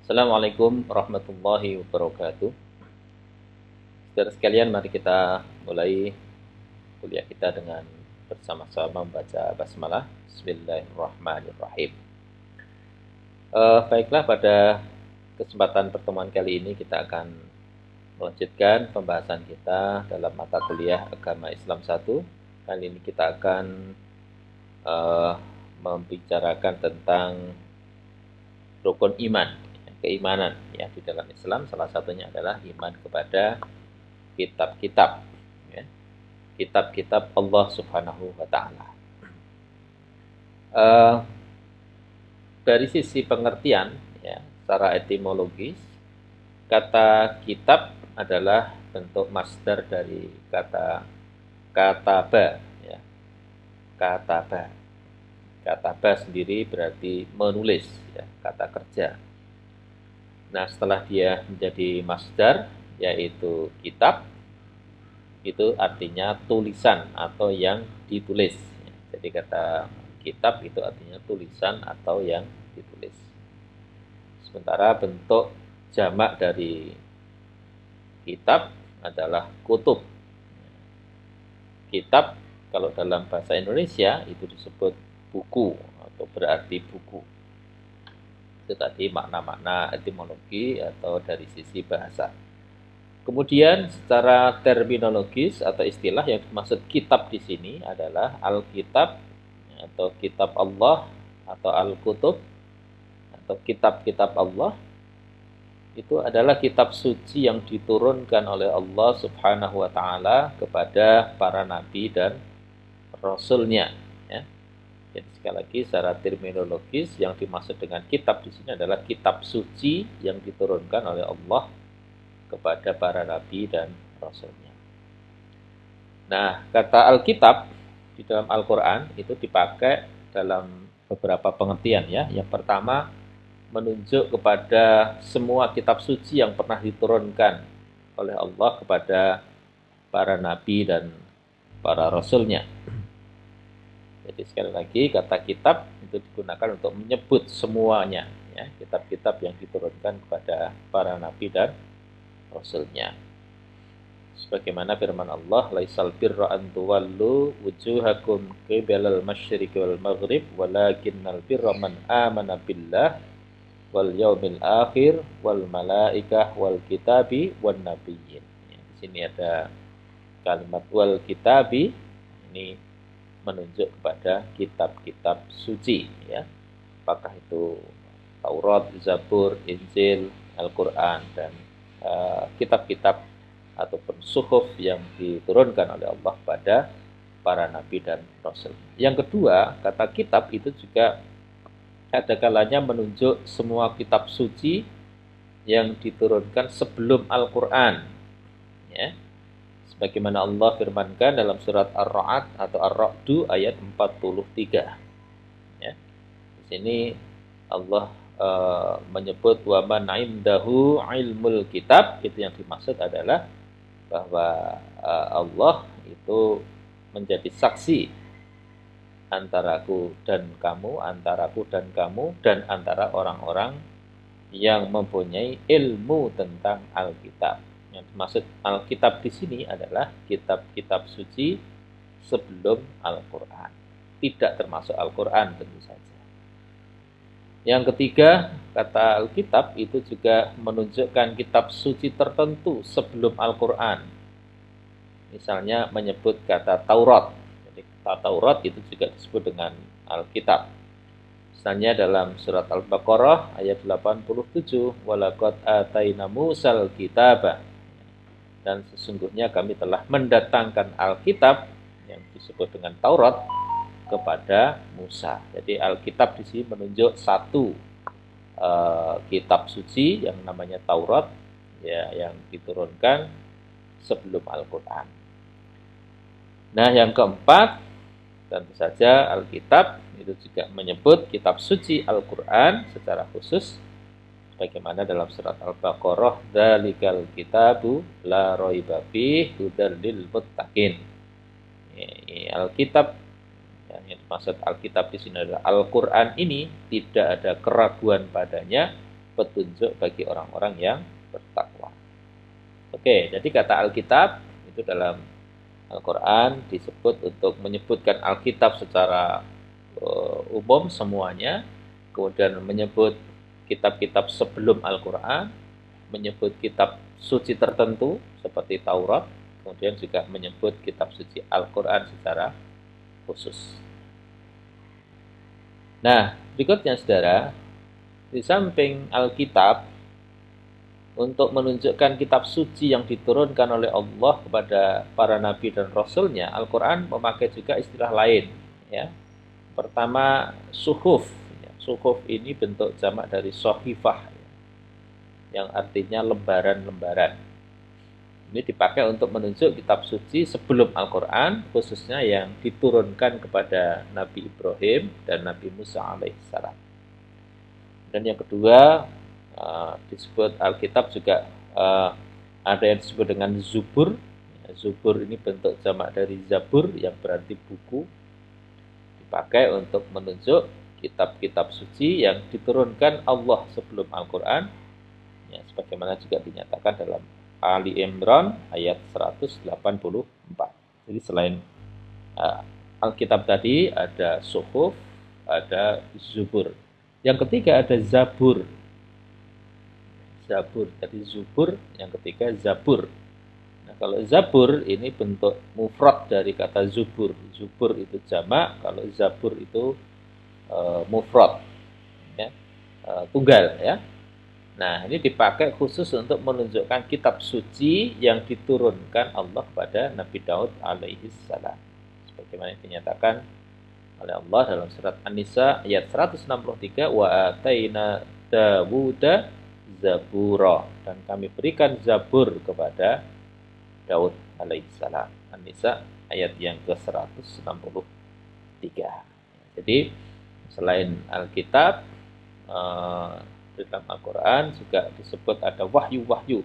Assalamualaikum warahmatullahi wabarakatuh. Saudara sekalian, mari kita mulai kuliah kita dengan bersama-sama membaca basmalah. Bismillahirrahmanirrahim. Baiklah, pada kesempatan pertemuan kali ini kita akan melanjutkan pembahasan kita dalam mata kuliah Agama Islam 1. Kali ini kita akan uh, membicarakan tentang rukun iman, keimanan ya di dalam Islam. Salah satunya adalah iman kepada kitab-kitab, ya, kitab-kitab Allah Subhanahu wa Ta'ala. Dari sisi pengertian, ya, secara etimologis, kata kitab adalah bentuk masdar dari kata kataba, ya, kataba. Kataba sendiri berarti menulis, ya, kata kerja. Nah, setelah dia menjadi masdar, yaitu kitab, itu artinya tulisan atau yang ditulis. Jadi kata kitab itu artinya tulisan atau yang ditulis. Sementara bentuk jamak dari kitab adalah kutub. Kitab kalau dalam bahasa Indonesia itu disebut buku atau berarti buku. Itu tadi makna-makna etimologi atau dari sisi bahasa. Kemudian secara terminologis atau istilah yang dimaksud kitab di sini adalah Alkitab atau kitab Allah atau Al-Kutub atau kitab-kitab Allah. Itu adalah kitab suci yang diturunkan oleh Allah Subhanahu wa Ta'ala kepada para nabi dan rasulnya, ya. Jadi sekali lagi secara terminologis yang dimaksud dengan kitab di sini adalah kitab suci yang diturunkan oleh Allah kepada para nabi dan rasulnya. Nah, kata Alkitab di dalam Al-Quran itu dipakai dalam beberapa pengertian, ya. Yang pertama, menunjuk kepada semua kitab suci yang pernah diturunkan oleh Allah kepada para nabi dan para rasulnya. Jadi sekali lagi kata kitab itu digunakan untuk menyebut semuanya, ya, kitab-kitab yang diturunkan kepada para nabi dan rasulnya. Sebagaimana firman Allah, laisal birra an tuwallu wujuhakum qibalal masyriqi wal maghrib walakinnal birra man amana billah wal yaumil akhir wal malaikah wal kitabi wan nabiyyin. Ya, di sini ada kalimat wal kitabi, ini menunjuk kepada kitab-kitab suci, ya. Apakah itu Taurat, Zabur, Injil, Al-Qur'an dan kitab-kitab ataupun suhuf yang diturunkan oleh Allah pada para nabi dan rasul. Yang kedua, kata kitab itu juga ada kalanya menunjuk semua kitab suci yang diturunkan sebelum Al-Quran, ya. Sebagaimana Allah firmankan dalam surat Ar-Ra'd atau Ar-Ra'du ayat 43, ya. Di sini Allah menyebut wa man indahu ilmul kitab. Itu yang dimaksud adalah bahwa Allah itu menjadi saksi antaraku dan kamu, dan antara orang-orang yang mempunyai ilmu tentang Alkitab. Yang dimaksud Alkitab di sini adalah kitab-kitab suci sebelum Al-Quran. Tidak termasuk Al-Quran tentu saja. Yang ketiga, kata Alkitab itu juga menunjukkan kitab suci tertentu sebelum Al-Quran. Misalnya menyebut kata Taurat. Taurat itu juga disebut dengan Alkitab. Misalnya dalam surat Al-Baqarah ayat 87, walaqad ataina Musal kitaba. Dan sesungguhnya kami telah mendatangkan Alkitab yang disebut dengan Taurat kepada Musa. Jadi Alkitab di sini menunjuk satu kitab suci yang namanya Taurat, ya, yang diturunkan sebelum Al-Quran. Nah, yang keempat, tentu saja Alkitab itu juga menyebut kitab suci Al-Quran secara khusus, bagaimana dalam surat Al-Baqarah, dzalikal kitabu la raiba fihi hudal lil muttaqin. Alkitab, yang dimaksud Alkitab di sini adalah Al-Quran, ini tidak ada keraguan padanya, petunjuk bagi orang-orang yang bertakwa. Oke, jadi kata Alkitab itu dalam Al-Quran disebut untuk menyebutkan Alkitab secara umum semuanya, kemudian menyebut kitab-kitab sebelum Al-Quran, menyebut kitab suci tertentu seperti Taurat, kemudian juga menyebut kitab suci Al-Quran secara khusus. Nah, berikutnya saudara, di samping Alkitab, untuk menunjukkan kitab suci yang diturunkan oleh Allah kepada para nabi dan rasulnya, Al-Quran memakai juga istilah lain. Ya. Pertama, suhuf. Suhuf ini bentuk jamak dari sohifah, yang artinya lembaran-lembaran. Ini dipakai untuk menunjuk kitab suci sebelum Al-Quran, khususnya yang diturunkan kepada Nabi Ibrahim dan Nabi Musa alaihissalam. Dan yang kedua, disebut Alkitab juga ada yang disebut dengan Zubur. Zubur ini bentuk jamak dari Zabur yang berarti buku, dipakai untuk menunjuk kitab-kitab suci yang diturunkan Allah sebelum Al-Quran, ya, sebagaimana juga dinyatakan dalam Ali Imran ayat 184. Jadi selain Alkitab tadi ada Suhuf, ada Zubur. Yang ketiga ada Zabur. Zabur, tadi Zubur, yang ketiga Zabur. Nah, kalau Zabur ini bentuk mufrad dari kata Zubur. Zubur itu jamak, kalau Zabur itu mufrad, ya, tunggal, ya. Nah, ini dipakai khusus untuk menunjukkan kitab suci yang diturunkan Allah kepada Nabi Daud alaihi salam. Sebagaimana dinyatakan oleh Allah dalam surat An-Nisa ayat 163, wa ataina Dawuda Zabura, dan kami berikan Zabur kepada Daud alaihi salam. An-Nisa ayat yang ke-163. Jadi selain Alkitab, dalam Al-Quran juga disebut ada wahyu-wahyu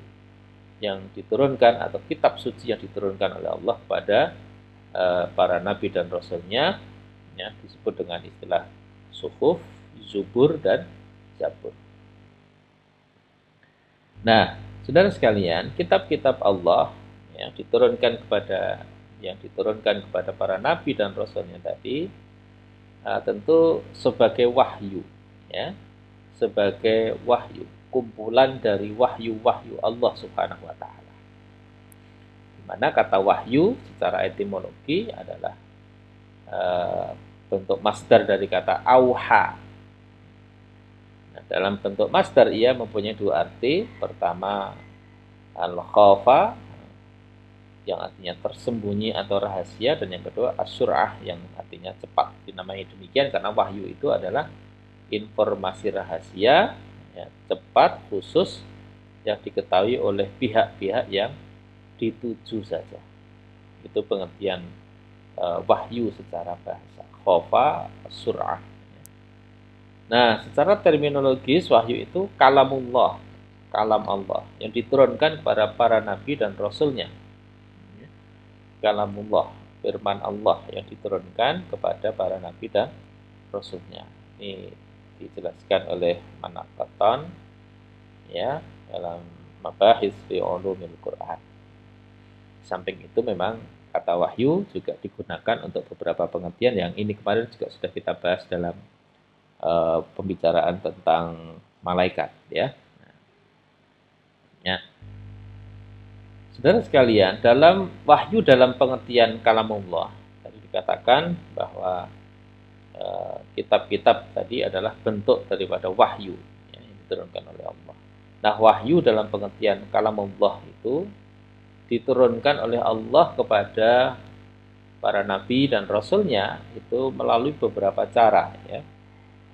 yang diturunkan atau kitab suci yang diturunkan oleh Allah kepada para nabi dan rasulnya, ya, disebut dengan istilah Suhuf, Zubur, dan Zabur. Nah, saudara sekalian, kitab-kitab Allah yang diturunkan kepada para nabi dan rasulnya tadi tentu sebagai wahyu, ya, sebagai wahyu, kumpulan dari wahyu-wahyu Allah Subhanahu wa taala. Di mana kata wahyu secara etimologi adalah bentuk masdar dari kata auha. Nah, dalam bentuk masdar ia mempunyai dua arti. Pertama, al-khafa, yang artinya tersembunyi atau rahasia, dan yang kedua as-sur'ah, yang artinya cepat. Dinamai demikian karena wahyu itu adalah informasi rahasia, ya, cepat, khusus, yang diketahui oleh pihak-pihak yang dituju saja. Itu pengertian wahyu secara bahasa. Khofa, sur'ah. Nah, secara terminologis wahyu itu kalamullah, kalam Allah yang diturunkan kepada para nabi dan rasulnya. Kalamullah, firman Allah yang diturunkan kepada para nabi dan rasulnya. Ini dijelaskan oleh Manaqatan, ya, dalam mabahis fi ulumil Quran. Samping itu memang kata wahyu juga digunakan untuk beberapa pengertian yang ini kemarin juga sudah kita bahas dalam pembicaraan tentang malaikat, ya. Ya. Saudara sekalian, dalam wahyu dalam pengertian kalamullah tadi dikatakan bahwa kitab-kitab tadi adalah bentuk daripada wahyu, ya, yang diturunkan oleh Allah. Nah, wahyu dalam pengertian kalamullah itu diturunkan oleh Allah kepada para nabi dan rasulnya itu melalui beberapa cara, ya.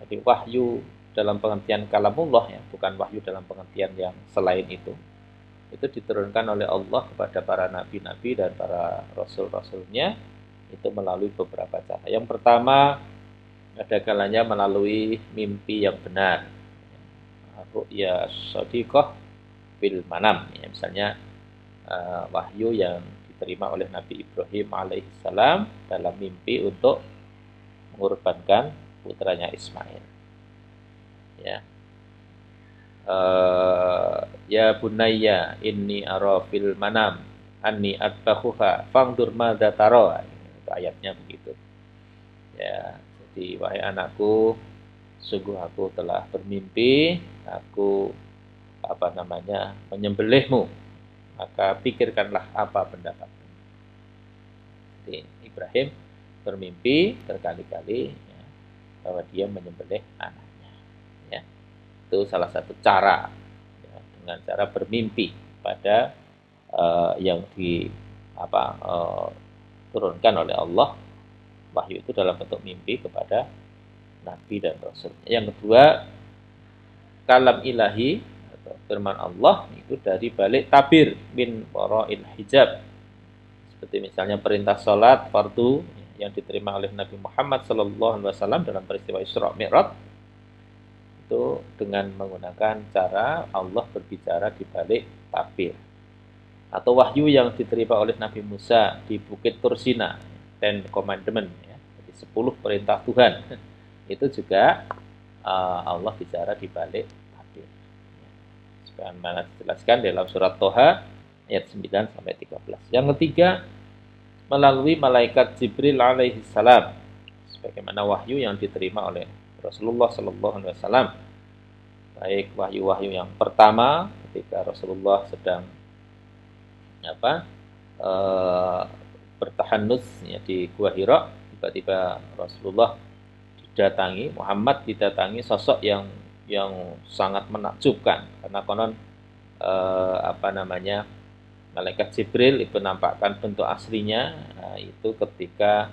Jadi wahyu dalam pengertian kalamullah, ya, bukan wahyu dalam pengertian yang selain itu diturunkan oleh Allah kepada para nabi-nabi dan para rasul-rasulnya itu melalui beberapa cara. Yang pertama, ada kalanya melalui mimpi yang benar, ru'ya shadiqah fil manam, ya, misalnya wahyu yang diterima oleh Nabi Ibrahim alaihissalam dalam mimpi untuk mengorbankan putranya Ismail, ya. Ya bunayya inni ara fil manam anni atbakhuha fangdur madza tara. Itu ayatnya begitu. Ya, jadi wahai anakku, sungguh aku telah bermimpi, aku menyembelihmu, maka pikirkanlah apa pendapatmu. Jadi Ibrahim bermimpi berkali-kali ya, bahwa dia menyembelih anaknya. Ya, itu salah satu cara ya, dengan cara bermimpi pada yang di turunkan oleh Allah, wahyu itu dalam bentuk mimpi kepada nabi dan rasul. Yang kedua, kalam ilahi atau firman Allah itu dari balik tabir min warail hijab. Seperti misalnya perintah salat fardu yang diterima oleh Nabi Muhammad SAW dalam peristiwa Isra Mi'raj itu dengan menggunakan cara Allah berbicara di balik tabir. Atau wahyu yang diterima oleh Nabi Musa di Bukit Tursina, Ten Commandment, ya, jadi 10 perintah Tuhan. Itu juga Allah bicara di balik tabir. Sebagaimana dijelaskan dalam surat Toha ayat 9 sampai 13. Yang ketiga, melalui malaikat Jibril alaihi salam, sebagaimana wahyu yang diterima oleh Rasulullah sallallahu alaihi wasallam. Baik wahyu-wahyu yang pertama ketika Rasulullah sedang bertahanus ya, di Gua Hira, tiba-tiba Rasulullah Muhammad didatangi sosok yang sangat menakjubkan karena konon malaikat Jibril itu menampakkan bentuk aslinya itu ketika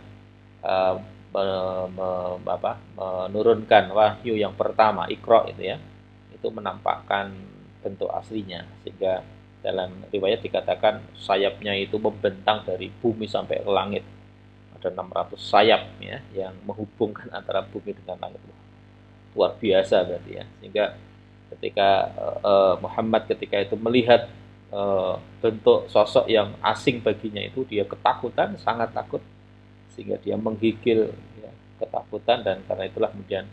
menurunkan wahyu yang pertama Iqra itu ya, itu menampakkan bentuk aslinya, sehingga dalam riwayat dikatakan sayapnya itu membentang dari bumi sampai ke langit. Ada 600 sayap ya yang menghubungkan antara bumi dengan langit. Luar biasa berarti ya. Sehingga ketika Muhammad ketika itu melihat bentuk sosok yang asing baginya itu, dia ketakutan, sangat takut, sehingga dia menggigil ya, ketakutan, dan karena itulah kemudian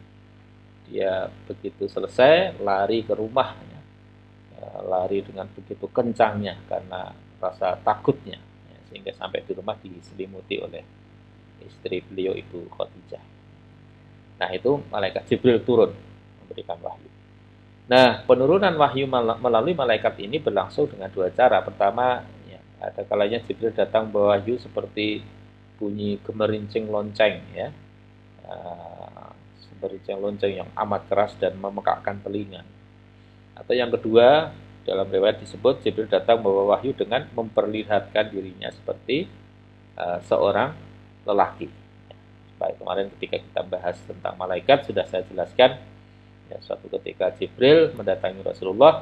dia begitu selesai lari ke rumahnya. Lari dengan begitu kencangnya karena rasa takutnya ya, sehingga sampai di rumah diselimuti oleh istri beliau Ibu Khadijah. Nah, itu malaikat Jibril turun memberikan wahyu. Nah, penurunan wahyu melalui malaikat ini berlangsung dengan dua cara. Pertama, ya, ada kalanya Jibril datang bawa wahyu seperti bunyi gemerincing lonceng ya, gemerincing lonceng yang amat keras dan memekakkan telinga. Atau yang kedua, dalam riwayat disebut Jibril datang membawa wahyu dengan memperlihatkan dirinya seperti seorang lelaki. Baik, kemarin ketika kita bahas tentang malaikat sudah saya jelaskan ya, suatu ketika Jibril mendatangi Rasulullah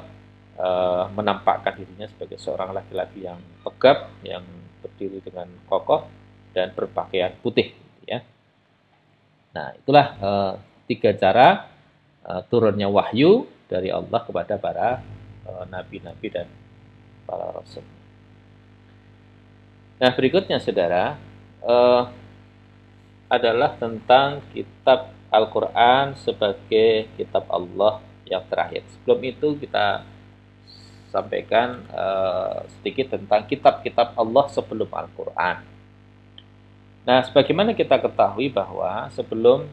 menampakkan dirinya sebagai seorang laki-laki yang tegap, yang berdiri dengan kokoh dan berpakaian putih ya. Nah, itulah 3 cara turunnya wahyu dari Allah kepada para nabi-nabi dan para rasul. Nah, berikutnya saudara adalah tentang kitab Al-Quran sebagai kitab Allah yang terakhir. Sebelum itu kita sampaikan sedikit tentang kitab-kitab Allah sebelum Al-Quran. Nah, sebagaimana kita ketahui bahwa sebelum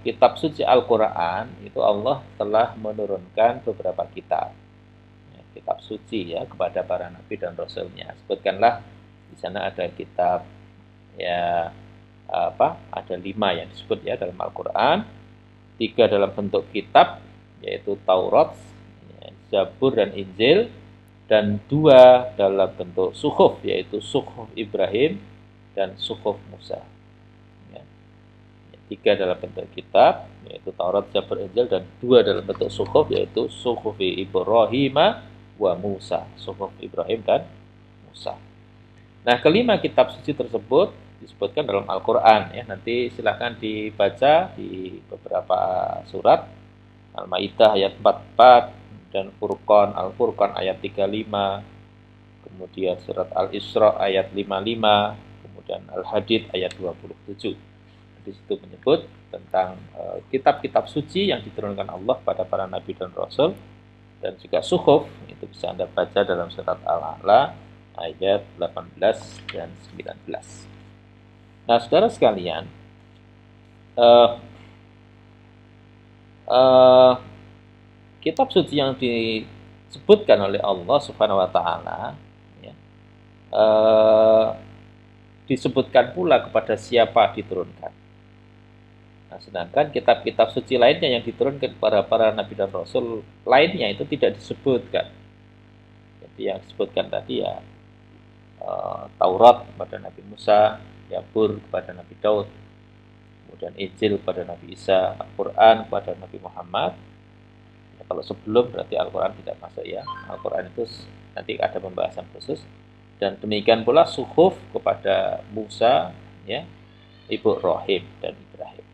kitab suci Al-Quran itu Allah telah menurunkan beberapa kitab ya, kitab suci ya kepada para nabi dan rasulnya. Sebutkanlah di sana ada kitab ya ada 5 yang disebut ya dalam Al-Quran, 3 dalam bentuk kitab yaitu Taurat ya, Zabur dan Injil, dan 2 dalam bentuk suhuf yaitu suhuf Ibrahim dan suhuf Musa. 3 dalam bentuk kitab yaitu Taurat, Zabur, Injil, dan 2 dalam bentuk suhuf yaitu suhuf Ibrahim wa Musa, suhuf Ibrahim dan Musa. Nah, kelima kitab suci tersebut disebutkan dalam Al-Quran ya. Nanti silakan dibaca di beberapa surat. Al-Maidah ayat 44 dan Al-Furqan ayat 35, kemudian surat Al-Isra ayat 55, kemudian Al-Hadid ayat 27. Di situ menyebut tentang kitab-kitab suci yang diturunkan Allah pada para nabi dan rasul, dan juga suhuf. Itu bisa Anda baca dalam surat Al-A'la ayat 18 dan 19. Nah, saudara sekalian, uh, uh, kitab suci yang disebutkan oleh Allah Subhanahu wa taala, ya, disebutkan pula kepada siapa diturunkan. Nah, sedangkan kitab-kitab suci lainnya yang diturunkan kepada para nabi dan rasul lainnya itu tidak disebutkan. Jadi yang disebutkan tadi ya Taurat kepada Nabi Musa, Zabur kepada Nabi Daud, kemudian Injil kepada Nabi Isa, Al-Quran kepada Nabi Muhammad. Ya, kalau sebelum berarti Al-Quran tidak masuk ya. Al-Quran itu nanti ada pembahasan khusus. Dan demikian pula suhuf kepada Musa, ya, Ibrahim dan Ibrahim.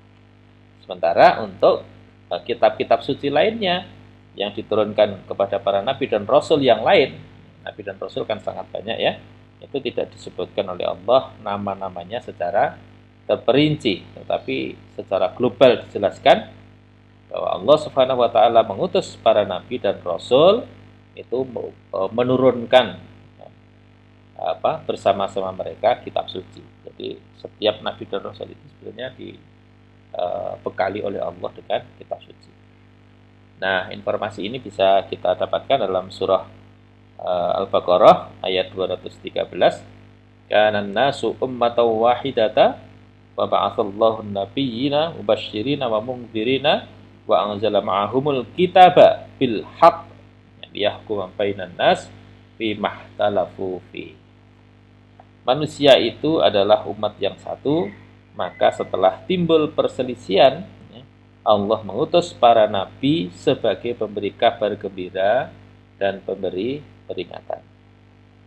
Sementara untuk kitab-kitab suci lainnya yang diturunkan kepada para nabi dan rasul yang lain, nabi dan rasul kan sangat banyak ya, itu tidak disebutkan oleh Allah nama-namanya secara terperinci, tetapi secara global dijelaskan bahwa Allah Subhanahu wa taala mengutus para nabi dan rasul itu menurunkan bersama-sama mereka kitab suci. Jadi setiap nabi dan rasul itu sebenarnya dibekali oleh Allah dengan kitab suci. Nah, informasi ini bisa kita dapatkan dalam surah Al-Baqarah ayat 213. Kana an-nasu ummatan wahidatan wa ba'atsallahu an-nabiyyina mubashshirina wa mundhirina wa anzala ma'ahumul kitaba bil haqq liyahkuma bainan nas fi mahtalafu fi. Manusia itu adalah umat yang satu, maka setelah timbul perselisihan, Allah mengutus para nabi sebagai pemberi kabar gembira dan pemberi peringatan.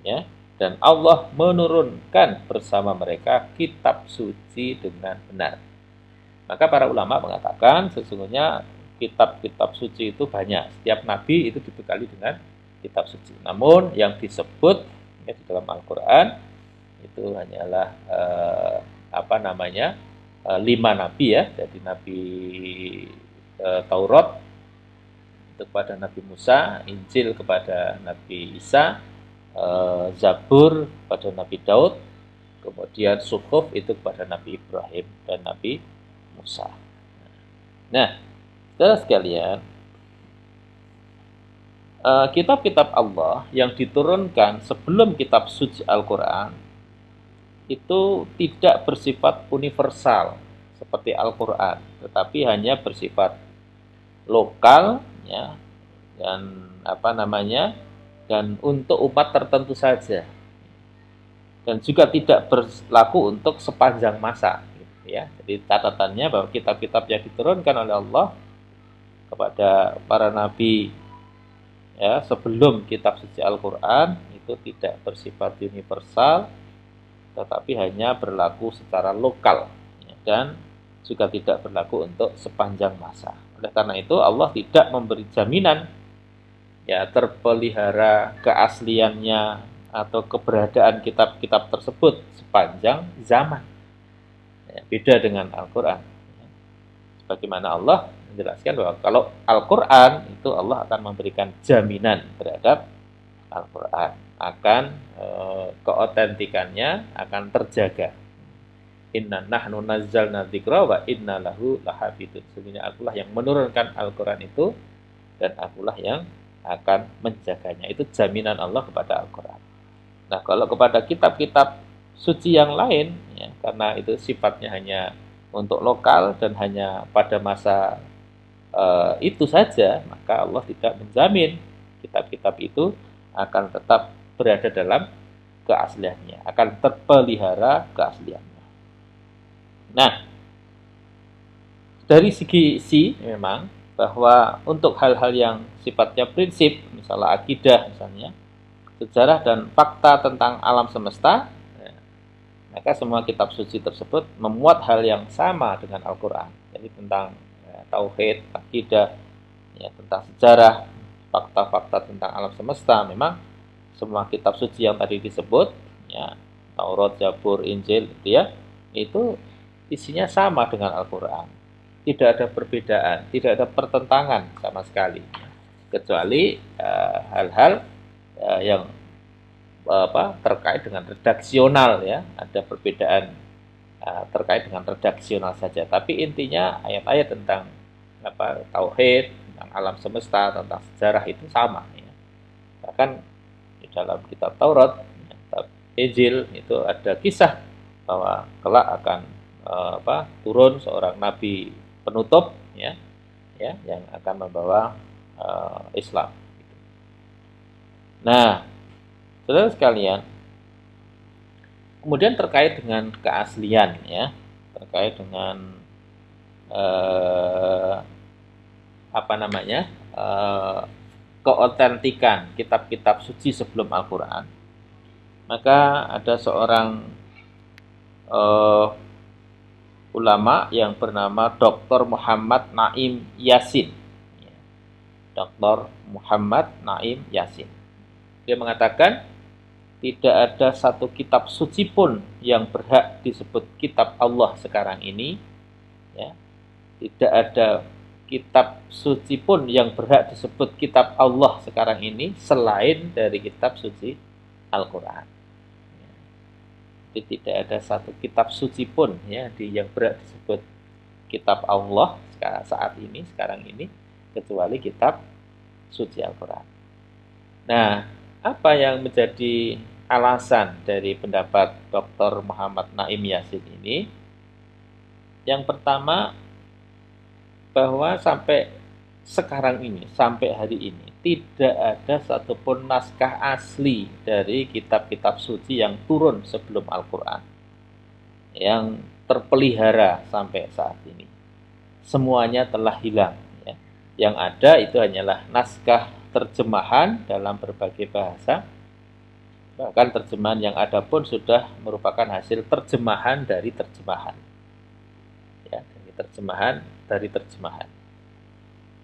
Ya, dan Allah menurunkan bersama mereka kitab suci dengan benar. Maka para ulama mengatakan sesungguhnya kitab-kitab suci itu banyak. Setiap nabi itu dibekali dengan kitab suci. Namun yang disebut ya, di dalam Al-Quran itu hanyalah 5 nabi ya. Jadi nabi Taurat itu kepada Nabi Musa, Injil kepada Nabi Isa, Zabur kepada Nabi Daud, kemudian suhuf itu kepada Nabi Ibrahim dan Nabi Musa. Nah, saudara sekalian, kitab-kitab Allah yang diturunkan sebelum kitab suci Al-Quran itu tidak bersifat universal seperti Al-Quran, tetapi hanya bersifat lokal ya, dan untuk umat tertentu saja, dan juga tidak berlaku untuk sepanjang masa gitu ya. Jadi catatannya bahwa kitab-kitab yang diturunkan oleh Allah kepada para nabi ya sebelum kitab suci Al-Quran itu tidak bersifat universal, tetapi hanya berlaku secara lokal ya, dan juga tidak berlaku untuk sepanjang masa. Oleh karena itu Allah tidak memberi jaminan ya terpelihara keasliannya atau keberadaan kitab-kitab tersebut sepanjang zaman. Ya, beda dengan Al-Quran. Sebagaimana Allah menjelaskan bahwa kalau Al-Quran itu Allah akan memberikan jaminan terhadap Al-Quran, akan keotentikannya akan terjaga. Inna nahnu nazzalna dzikra wa inna lahu lahafidun. Sesungguhnya akulah yang menurunkan Al-Quran itu dan akulah yang akan menjaganya. Itu jaminan Allah kepada Al-Quran. Nah, kalau kepada kitab-kitab suci yang lain, ya, karena itu sifatnya hanya untuk lokal dan hanya pada masa itu saja, maka Allah tidak menjamin kitab-kitab itu akan tetap berada dalam keasliannya, akan terpelihara keasliannya. Nah, dari segi isi memang bahwa untuk hal-hal yang sifatnya prinsip, misalnya akidah misalnya, sejarah dan fakta tentang alam semesta, ya, maka semua kitab suci tersebut memuat hal yang sama dengan Al-Quran. Jadi tentang tauhid, akidah, ya, tentang sejarah, fakta-fakta tentang alam semesta, memang semua kitab suci yang tadi disebut, ya, Taurat, Zabur, Injil, itu isinya sama dengan Al-Quran. Tidak ada perbedaan, tidak ada pertentangan sama sekali. Kecuali hal-hal yang terkait dengan redaksional, ya, ada perbedaan terkait dengan redaksional saja. Tapi intinya ayat-ayat tentang tauhid, tentang alam semesta, tentang sejarah itu sama, ya. Bahkan di dalam kitab Taurat, kitab Injil itu ada kisah bahwa kelak akan turun seorang nabi penutup, ya, yang akan membawa Islam. Nah, saudara sekalian, kemudian terkait dengan keaslian, ya, terkait dengan keotentikan kitab-kitab suci sebelum Al-Quran, maka ada seorang ulama yang bernama Dr. Muhammad Naim Yasin. Dr. Muhammad Naim Yasin. Dia mengatakan tidak ada satu kitab suci pun yang berhak disebut kitab Allah sekarang ini, ya. Tidak ada kitab suci pun yang berhak disebut kitab Allah sekarang ini selain dari kitab suci Al-Quran. Jadi tidak ada satu kitab suci pun, ya, yang berhak disebut kitab Allah sekarang ini kecuali kitab suci Al-Quran. Nah, apa yang menjadi alasan dari pendapat Dr. Muhammad Naim Yasin ini? Yang pertama, bahwa sampai sekarang ini, sampai hari ini, tidak ada satupun naskah asli dari kitab-kitab suci yang turun sebelum Al-Quran yang terpelihara sampai saat ini. Semuanya telah hilang, ya. Yang ada itu hanyalah naskah terjemahan dalam berbagai bahasa. Bahkan terjemahan yang ada pun sudah merupakan hasil terjemahan dari terjemahan, ya, dari terjemahan.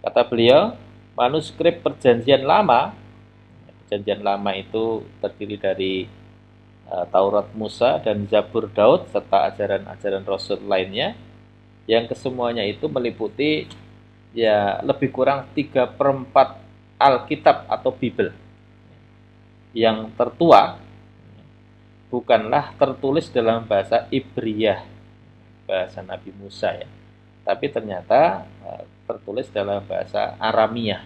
Kata beliau, manuskrip Perjanjian Lama itu terdiri dari Taurat Musa dan Zabur Daud serta ajaran-ajaran Rasul lainnya, yang kesemuanya itu meliputi, ya, lebih kurang 3/4 Alkitab atau Bible. Yang tertua bukanlah tertulis dalam bahasa Ibriyah, bahasa Nabi Musa, ya, tapi ternyata tertulis dalam bahasa Aramiyah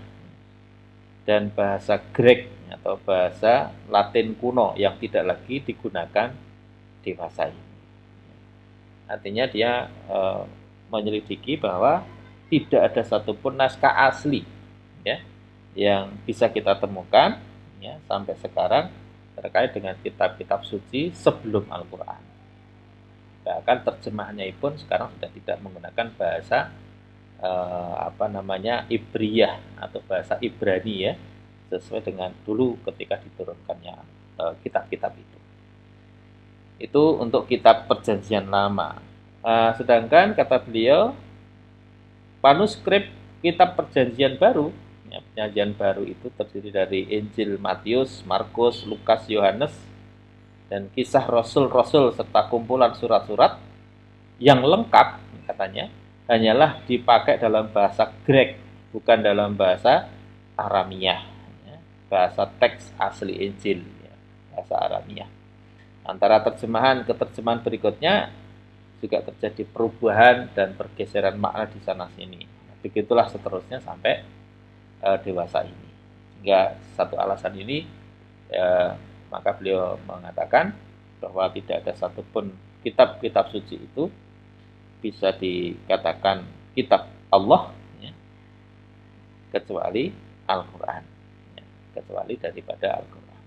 dan bahasa Grek atau bahasa Latin kuno yang tidak lagi digunakan di masa ini. Artinya dia menyelidiki bahwa tidak ada satupun naskah asli, ya, yang bisa kita temukan, ya, sampai sekarang terkait dengan kitab-kitab suci sebelum Al-Quran. Bahkan terjemahannya pun sekarang sudah tidak menggunakan bahasa Ibriyah atau bahasa Ibrani, ya, sesuai dengan dulu ketika diturunkannya kitab-kitab itu. Itu untuk kitab Perjanjian Lama. Sedangkan kata beliau, manuskrip kitab Perjanjian Baru, ya, Perjanjian Baru itu terdiri dari Injil Matius, Markus, Lukas, Yohanes, dan kisah Rasul-Rasul serta kumpulan surat-surat yang lengkap, katanya, hanyalah dipakai dalam bahasa Grek, bukan dalam bahasa Aramiyah, ya, bahasa teks asli Injil, ya, bahasa Aramiyah. Antara terjemahan ke terjemahan berikutnya juga terjadi perubahan dan pergeseran makna di sana sini. Begitulah seterusnya sampai dewasa ini. Hingga satu alasan ini, maka beliau mengatakan bahwa tidak ada satupun kitab-kitab suci itu bisa dikatakan kitab Allah, ya, kecuali Al-Quran, ya, kecuali daripada Al-Quran.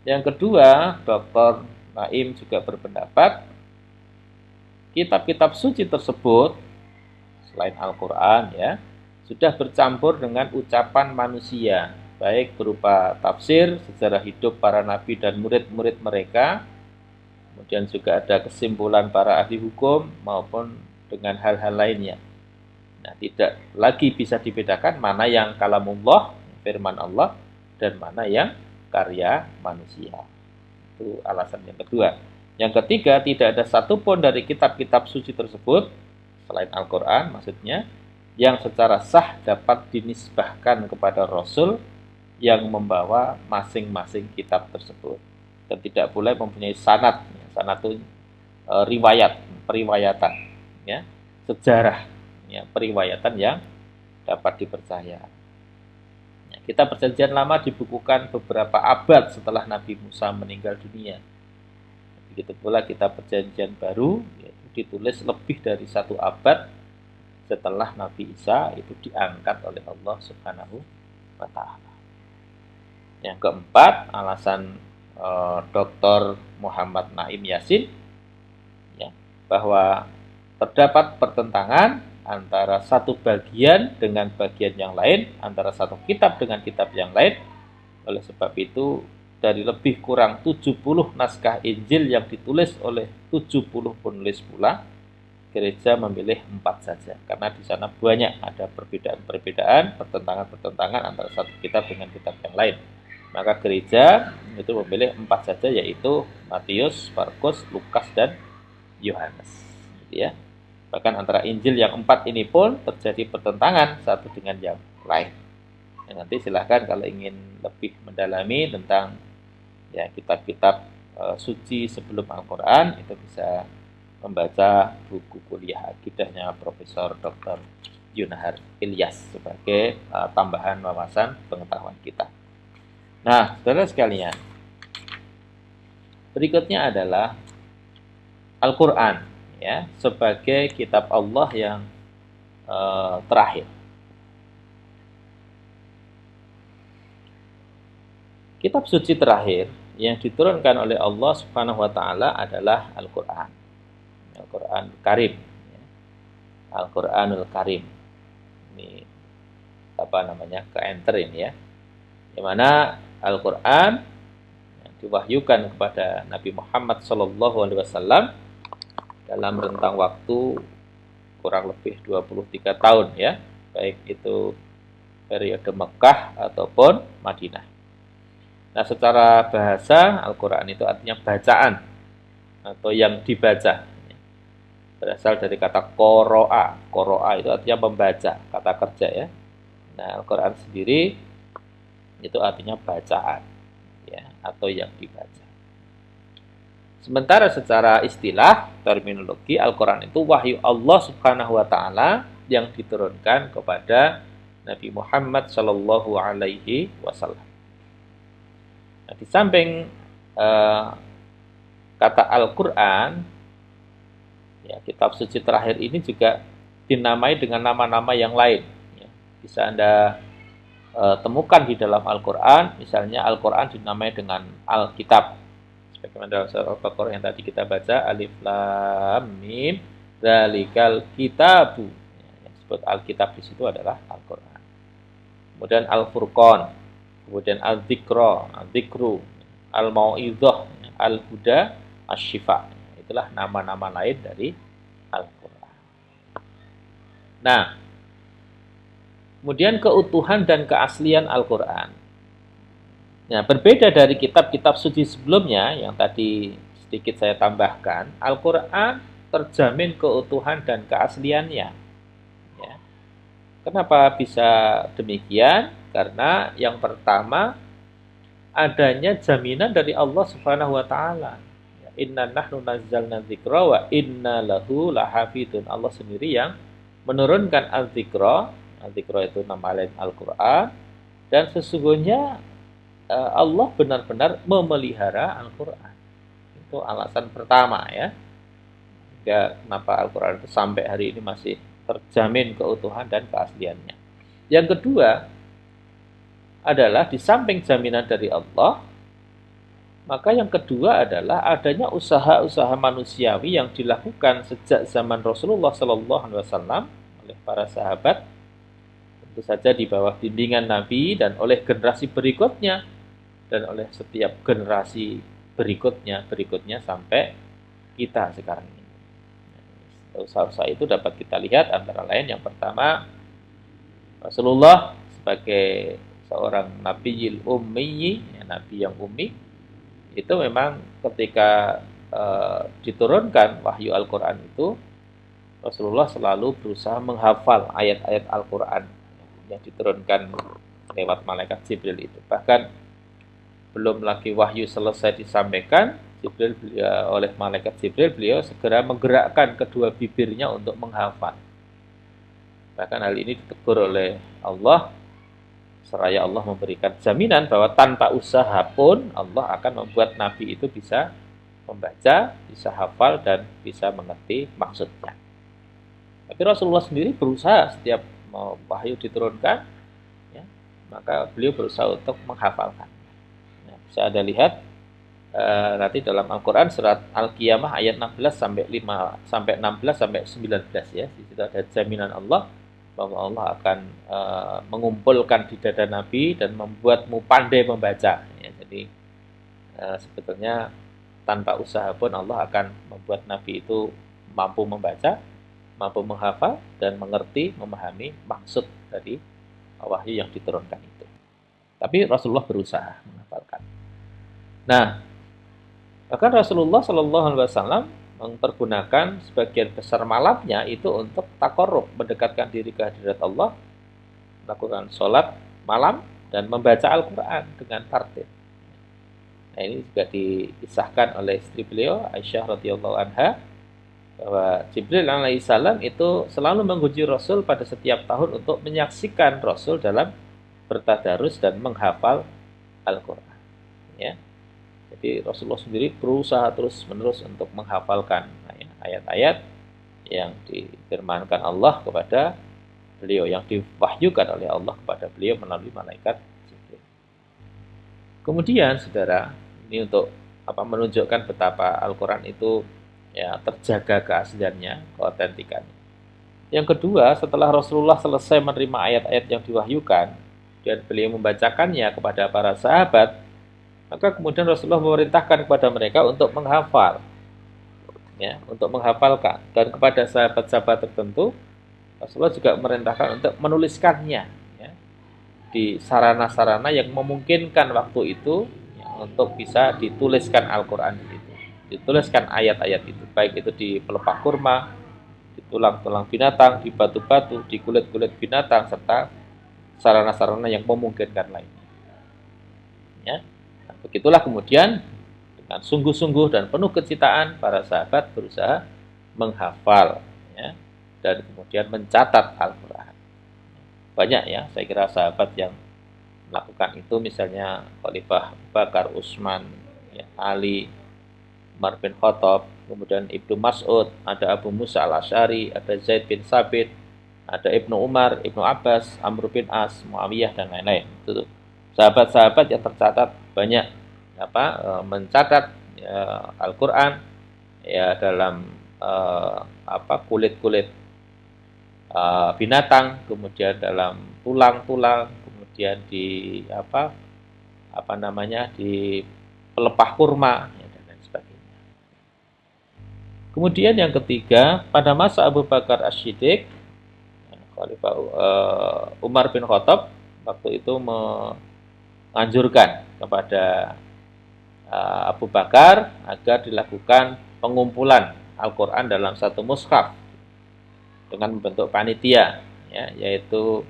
Yang kedua, Dr. Naim juga berpendapat kitab-kitab suci tersebut selain Al-Quran, ya, sudah bercampur dengan ucapan manusia, baik berupa tafsir, sejarah hidup para nabi dan murid-murid mereka, kemudian juga ada kesimpulan para ahli hukum maupun dengan hal-hal lainnya. Nah, tidak lagi bisa dibedakan mana yang kalamullah, firman Allah, dan mana yang karya manusia. Itu alasan yang kedua. Yang ketiga, tidak ada satupun dari kitab-kitab suci tersebut, selain Al-Quran maksudnya, yang secara sah dapat dinisbahkan kepada Rasul yang membawa masing-masing kitab tersebut. Dan tidak boleh mempunyai sanad. Sanad itu riwayat, periwayatan, ya, sejarah, ya, periwayatan yang dapat dipercaya. Ya, kitab Perjanjian Lama dibukukan beberapa abad setelah Nabi Musa meninggal dunia. Begitu pula kitab Perjanjian Baru, yaitu ditulis lebih dari 1 abad setelah Nabi Isa itu diangkat oleh Allah Subhanahu wa Ta'ala. Yang keempat, alasan Dr. Muhammad Naim Yasin, ya, bahwa terdapat pertentangan antara satu bagian dengan bagian yang lain, antara satu kitab dengan kitab yang lain. Oleh sebab itu, dari lebih kurang 70 naskah Injil yang ditulis oleh 70 penulis pula, gereja memilih 4 saja. Karena di sana banyak ada perbedaan-perbedaan, pertentangan-pertentangan antara satu kitab dengan kitab yang lain. Maka gereja itu memilih 4 saja, yaitu Matius, Markus, Lukas, dan Yohanes. Ya. Bahkan antara Injil yang 4 ini pun terjadi pertentangan satu dengan yang lain. Ya, nanti silahkan kalau ingin lebih mendalami tentang ya kitab-kitab suci sebelum Al-Quran, itu bisa membaca buku kuliah akidahnya Profesor Dr. Yunahar Ilyas sebagai tambahan wawasan pengetahuan kita. Nah, saudara sekalian, berikutnya adalah Al-Quran, ya, sebagai kitab Allah yang terakhir. Kitab suci terakhir yang diturunkan oleh Allah Subhanahu wa Ta'ala adalah Al-Quran. Al-Quran Karim, ya. Al-Quranul Karim. Ini apa namanya? Ke-enter ini, ya. Di mana Al-Quran yang diwahyukan kepada Nabi Muhammad SAW dalam rentang waktu kurang lebih 23 tahun, ya, baik itu periode Mekah ataupun Madinah. Nah, secara bahasa Al-Quran itu artinya bacaan atau yang dibaca. Berasal dari kata qoro'a. Qoro'a itu artinya membaca, kata kerja, ya. Nah, Al-Quran sendiri itu artinya bacaan, ya, atau yang dibaca. Sementara secara istilah, terminologi, Al-Quran itu wahyu Allah Subhanahu wa Ta'ala yang diturunkan kepada Nabi Muhammad Sallallahu Alaihi Wasallam. Nah, di samping kata Al-Quran, ya, kitab suci terakhir ini juga dinamai dengan nama-nama yang lain. Ya, bisa Anda temukan di dalam Al-Quran, misalnya Al-Quran dinamai dengan Al-Kitab. Sebagaimana dalam surah Al-Baqarah yang tadi kita baca, Alif Lam Mim, Dzalikal Kitabu. Ya, yang disebut Al-Kitab di situ adalah Al-Quran. Kemudian Al-Furqan, kemudian Al-Dzikra, Al-Dzikru, Al-Mau'izah, Al-Huda, Asy-Syifa. Itulah nama-nama lain dari Al-Quran. Nah, kemudian keutuhan dan keaslian Al-Quran. Nah, berbeda dari kitab-kitab suci sebelumnya yang tadi sedikit saya tambahkan, Al-Quran terjamin keutuhan dan keasliannya. Ya. Kenapa bisa demikian? Karena yang pertama, adanya jaminan dari Allah Subhanahu wa Ta'ala. Inna nahnu nazzalna dzikra wa inna lahu lahafidun. Allah sendiri yang menurunkan al-dzikra. Al-dzikra itu nama lain Al-Quran. Dan sesungguhnya Allah benar-benar memelihara Al-Quran. Itu alasan pertama, ya. Sehingga kenapa Al-Quran itu sampai hari ini masih terjamin keutuhan dan keasliannya. Yang kedua adalah di samping jaminan dari Allah, maka yang kedua adalah adanya usaha-usaha manusiawi yang dilakukan sejak zaman Rasulullah SAW oleh para sahabat, tentu saja di bawah bimbingan Nabi dan oleh generasi berikutnya dan oleh setiap generasi berikutnya sampai kita sekarang ini. Usaha-usaha itu dapat kita lihat antara lain yang pertama, Rasulullah sebagai seorang Nabiyil Ummi, ya, Nabi yang ummi, itu memang ketika diturunkan wahyu Al-Quran itu, Rasulullah selalu berusaha menghafal ayat-ayat Al-Quran yang diturunkan lewat malaikat Jibril itu. Bahkan belum lagi wahyu selesai disampaikan, oleh malaikat Jibril, beliau segera menggerakkan kedua bibirnya untuk menghafal. Bahkan hal ini ditegur oleh Allah, seraya Allah memberikan jaminan bahwa tanpa usaha pun Allah akan membuat Nabi itu bisa membaca, bisa hafal, dan bisa mengerti maksudnya. Tapi Rasulullah sendiri berusaha setiap wahyu diturunkan, ya, maka beliau berusaha untuk menghafalkan. Nah, bisa Anda lihat nanti dalam Al-Quran surat Al-Qiyamah ayat 16 sampai 16 sampai 19 ya. Di situ ada jaminan Allah bahwa Allah akan mengumpulkan di dada Nabi dan membuatmu pandai membaca. Ya, jadi sebetulnya tanpa usaha pun Allah akan membuat Nabi itu mampu membaca, mampu menghafal, dan mengerti, memahami maksud dari wahyu yang diturunkan itu. Tapi Rasulullah berusaha menghafalkan. Nah, bahkan Rasulullah Shallallahu Alaihi Wasallam mempergunakan sebagian besar malamnya itu untuk takarrub, mendekatkan diri ke hadirat Allah, melakukan sholat malam dan membaca Al-Quran dengan tartil. Nah, ini juga dikisahkan oleh istri beliau Aisyah radhiyallahu anha, bahwa Jibril alaihissalam itu selalu menguji Rasul pada setiap tahun untuk menyaksikan Rasul dalam bertadarus dan menghafal Al-Quran. Ya. Jadi Rasulullah sendiri berusaha terus-menerus untuk menghafalkan ayat-ayat yang difirmankan Allah kepada beliau, yang diwahyukan oleh Allah kepada beliau melalui malaikat Jibril. Kemudian, saudara, ini untuk menunjukkan betapa Al-Quran itu ya terjaga keasliannya, keautentikannya. Yang kedua, setelah Rasulullah selesai menerima ayat-ayat yang diwahyukan dan beliau membacakannya kepada para sahabat, maka kemudian Rasulullah memerintahkan kepada mereka untuk menghafal, ya, untuk menghafalkan. Dan kepada sahabat-sahabat tertentu, Rasulullah juga memerintahkan untuk menuliskannya, ya, di sarana-sarana yang memungkinkan waktu itu, ya, untuk bisa dituliskan Al-Quran itu, dituliskan ayat-ayat itu, baik itu di pelepah kurma, di tulang-tulang binatang, di batu-batu, di kulit-kulit binatang, serta sarana-sarana yang memungkinkan lainnya. Ya. Nah, begitulah kemudian dengan sungguh-sungguh dan penuh kecintaan para sahabat berusaha menghafal, ya, dan kemudian mencatat Al-Quran. Banyak ya, saya kira sahabat yang melakukan itu, misalnya Khalifah Abu Bakar, Utsman, ya, Ali, Umar bin Khattab, kemudian Ibnu Mas'ud, ada Abu Musa al-Asy'ari, ada Zaid bin Sabit, ada Ibnu Umar, Ibnu Abbas, Amr bin As, Muawiyah, dan lain-lain. Itu sahabat-sahabat yang tercatat banyak mencatat ya, Al-Quran ya dalam kulit-kulit binatang, kemudian dalam tulang-tulang, kemudian di di pelepah kurma, ya, dan lain sebagainya. Kemudian yang ketiga, pada masa Abu Bakar As-Siddiq, Khalifah Umar bin Khattab waktu itu menganjurkan kepada Abu Bakar agar dilakukan pengumpulan Al-Quran dalam satu mushaf dengan membentuk panitia, ya, yaitu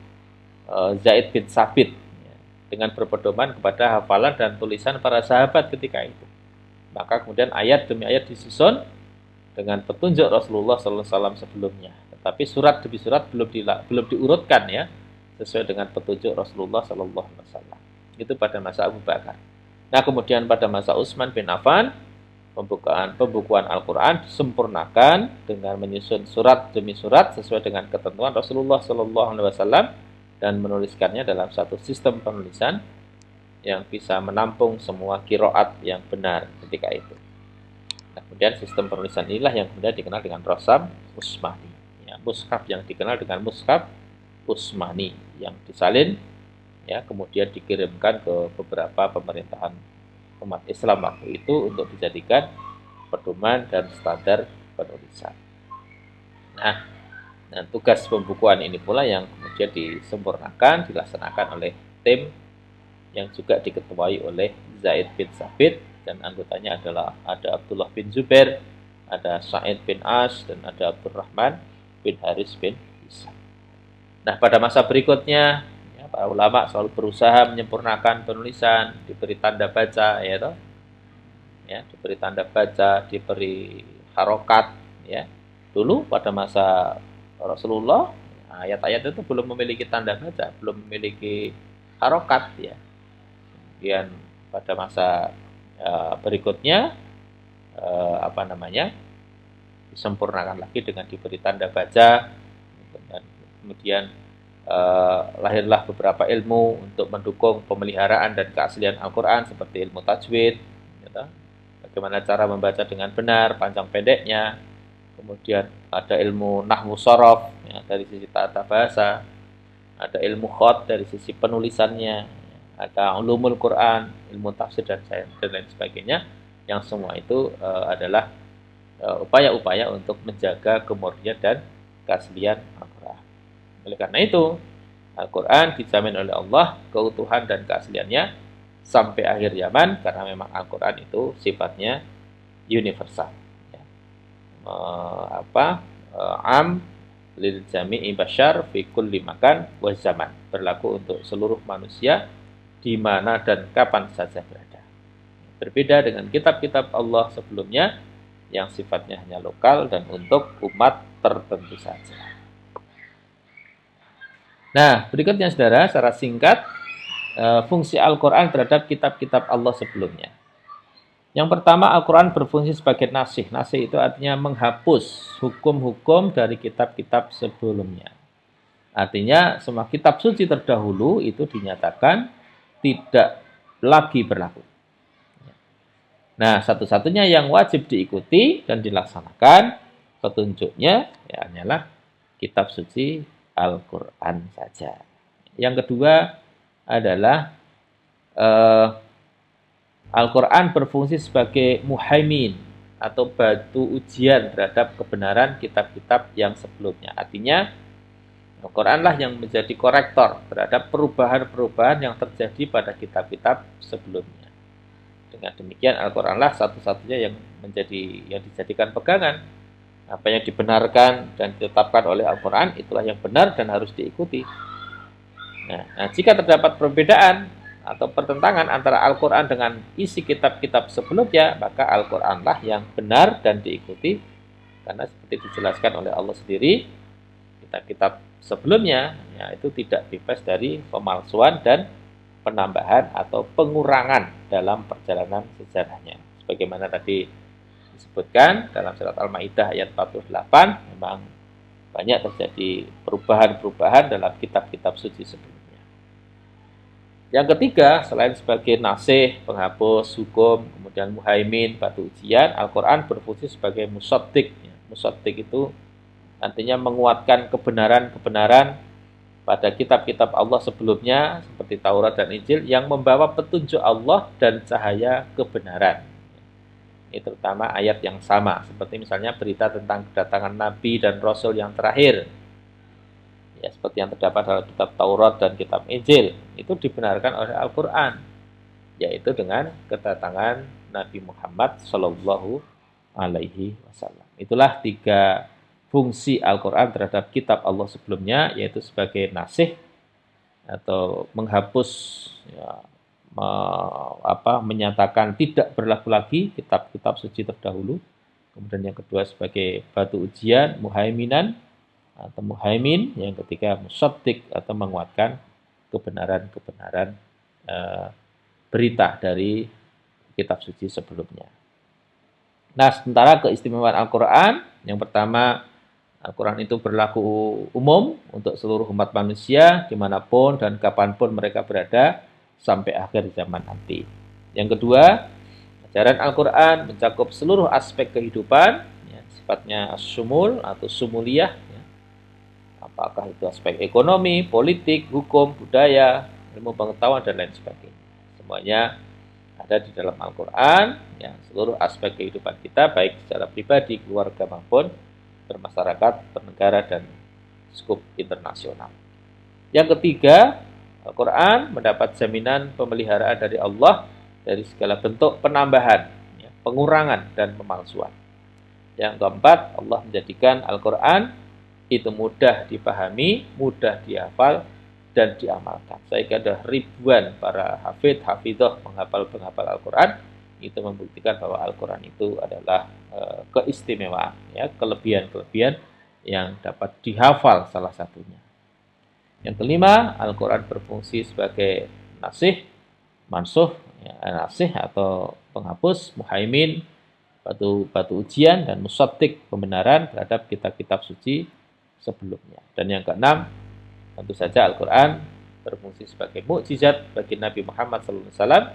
Zaid bin Sabit, ya, dengan berpedoman kepada hafalan dan tulisan para sahabat ketika itu. Maka kemudian ayat demi ayat disusun dengan petunjuk Rasulullah SAW sebelumnya, tetapi surat demi surat belum diurutkan, ya, sesuai dengan petunjuk Rasulullah SAW. Itu pada masa Abu Bakar. Nah, kemudian pada masa Utsman bin Affan, pembukuan Al-Quran disempurnakan dengan menyusun surat demi surat sesuai dengan ketentuan Rasulullah SAW dan menuliskannya dalam satu sistem penulisan yang bisa menampung semua qiraat yang benar ketika itu. Nah, kemudian sistem penulisan inilah yang kemudian dikenal dengan Rasam Utsmani, ya, mushaf yang dikenal dengan mushaf Utsmani yang disalin, ya, kemudian dikirimkan ke beberapa pemerintahan umat Islam waktu itu untuk dijadikan pedoman dan standar penulisan. Nah, tugas pembukuan ini pula yang kemudian disempurnakan, dilaksanakan oleh tim yang juga diketuai oleh Zaid bin Sabit dan anggotanya adalah ada Abdullah bin Zubair, ada Sa'id bin As, dan ada Abdurrahman bin Haris bin Hisam. Nah, pada masa berikutnya, ya, para ulama selalu berusaha menyempurnakan penulisan, diberi tanda baca, ya, toh? Ya, diberi tanda baca, diberi harokat, ya. Dulu pada masa Rasulullah, ayat-ayat itu belum memiliki tanda baca, belum memiliki harokat, ya. Kemudian pada masa berikutnya, disempurnakan lagi dengan diberi tanda baca, dan kemudian lahirlah beberapa ilmu untuk mendukung pemeliharaan dan keaslian Al-Quran seperti ilmu tajwid, gitu. Bagaimana cara membaca dengan benar, panjang pendeknya. Kemudian ada ilmu nahwu sorof, ya, dari sisi tata bahasa. Ada ilmu khot dari sisi penulisannya. Ada ulumul Quran, ilmu tafsir dan lain sebagainya. Yang semua itu adalah upaya-upaya untuk menjaga kemurnian dan keaslian Al-Quran. Oleh karena itu, Al-Quran dijamin oleh Allah keutuhan dan keasliannya sampai akhir zaman, karena memang Al-Quran itu sifatnya universal. Ya. Am lil jami'i basyar fi kulli makan wa zaman, berlaku untuk seluruh manusia di mana dan kapan saja berada. Berbeda dengan kitab-kitab Allah sebelumnya yang sifatnya hanya lokal dan untuk umat tertentu saja. Nah, berikutnya saudara, secara singkat, fungsi Al-Quran terhadap kitab-kitab Allah sebelumnya. Yang pertama, Al-Quran berfungsi sebagai nasih. Nasih itu artinya menghapus hukum-hukum dari kitab-kitab sebelumnya. Artinya, semua kitab suci terdahulu itu dinyatakan tidak lagi berlaku. Nah, satu-satunya yang wajib diikuti dan dilaksanakan petunjuknya ya hanyalah kitab suci Al-Quran saja. Yang kedua adalah Al-Quran berfungsi sebagai muhaimin atau batu ujian terhadap kebenaran kitab-kitab yang sebelumnya. Artinya Al-Quranlah yang menjadi korektor terhadap perubahan-perubahan yang terjadi pada kitab-kitab sebelumnya. Dengan demikian Al-Quranlah satu-satunya yang dijadikan pegangan. Apa yang dibenarkan dan ditetapkan oleh Al-Quran itulah yang benar dan harus diikuti. Nah, jika terdapat perbedaan atau pertentangan antara Al-Quran dengan isi kitab-kitab sebelumnya, maka Al-Quranlah yang benar dan diikuti. Karena seperti dijelaskan oleh Allah sendiri, kitab-kitab sebelumnya ya, itu tidak bebas dari pemalsuan dan penambahan atau pengurangan dalam perjalanan sejarahnya. Sebagaimana tadi disebutkan dalam surat Al-Maidah ayat 48, memang banyak terjadi perubahan-perubahan dalam kitab-kitab suci sebelumnya. Yang ketiga, selain sebagai nasih, penghapus hukum, kemudian muhaimin, batu ujian, Al-Quran berfungsi sebagai musaddiq. Musaddiq itu artinya menguatkan kebenaran-kebenaran pada kitab-kitab Allah sebelumnya seperti Taurat dan Injil yang membawa petunjuk Allah dan cahaya kebenaran. Ini terutama ayat yang sama, seperti misalnya berita tentang kedatangan Nabi dan Rasul yang terakhir. Ya, seperti yang terdapat dalam kitab Taurat dan kitab Injil, itu dibenarkan oleh Al-Quran, yaitu dengan kedatangan Nabi Muhammad Shallallahu Alaihi Wasallam. Itulah 3 fungsi Al-Quran terhadap kitab Allah sebelumnya, yaitu sebagai nasih atau menghapus ya, menyatakan tidak berlaku lagi kitab-kitab suci terdahulu. Kemudian yang kedua sebagai batu ujian, muhaiminan atau muhaimin. Yang ketiga musaddiq atau menguatkan kebenaran-kebenaran berita dari kitab suci sebelumnya. Nah, sementara keistimewaan Al-Quran, yang pertama, Al-Quran itu berlaku umum untuk seluruh umat manusia, dimanapun dan kapanpun mereka berada, sampai akhir zaman nanti. Yang kedua, ajaran Al-Quran mencakup seluruh aspek kehidupan, ya, sifatnya as-sumul atau sumuliyah, ya. Apakah itu aspek ekonomi, politik, hukum, budaya, ilmu pengetahuan, dan lain sebagainya. Semuanya ada di dalam Al-Quran, ya, seluruh aspek kehidupan kita, baik secara pribadi, keluarga, maupun bermasyarakat, bernegara, dan skup internasional. Yang ketiga, Al-Quran mendapat jaminan pemeliharaan dari Allah dari segala bentuk penambahan, ya, pengurangan dan pemalsuan. Yang keempat, Allah menjadikan Al-Quran itu mudah dipahami, mudah dihafal, dan diamalkan. Sehingga ada ribuan para hafidh, hafidhah, penghafal Al-Quran, itu membuktikan bahwa Al-Quran itu adalah keistimewaan, ya, kelebihan-kelebihan yang dapat dihafal salah satunya. Yang kelima, Al-Quran berfungsi sebagai nasih, mansuh, ya, nasih atau penghapus, muhaimin, batu ujian, dan musaddiq, pembenaran terhadap kitab-kitab suci sebelumnya. Dan yang keenam, tentu saja Al-Quran berfungsi sebagai mukjizat bagi Nabi Muhammad SAW.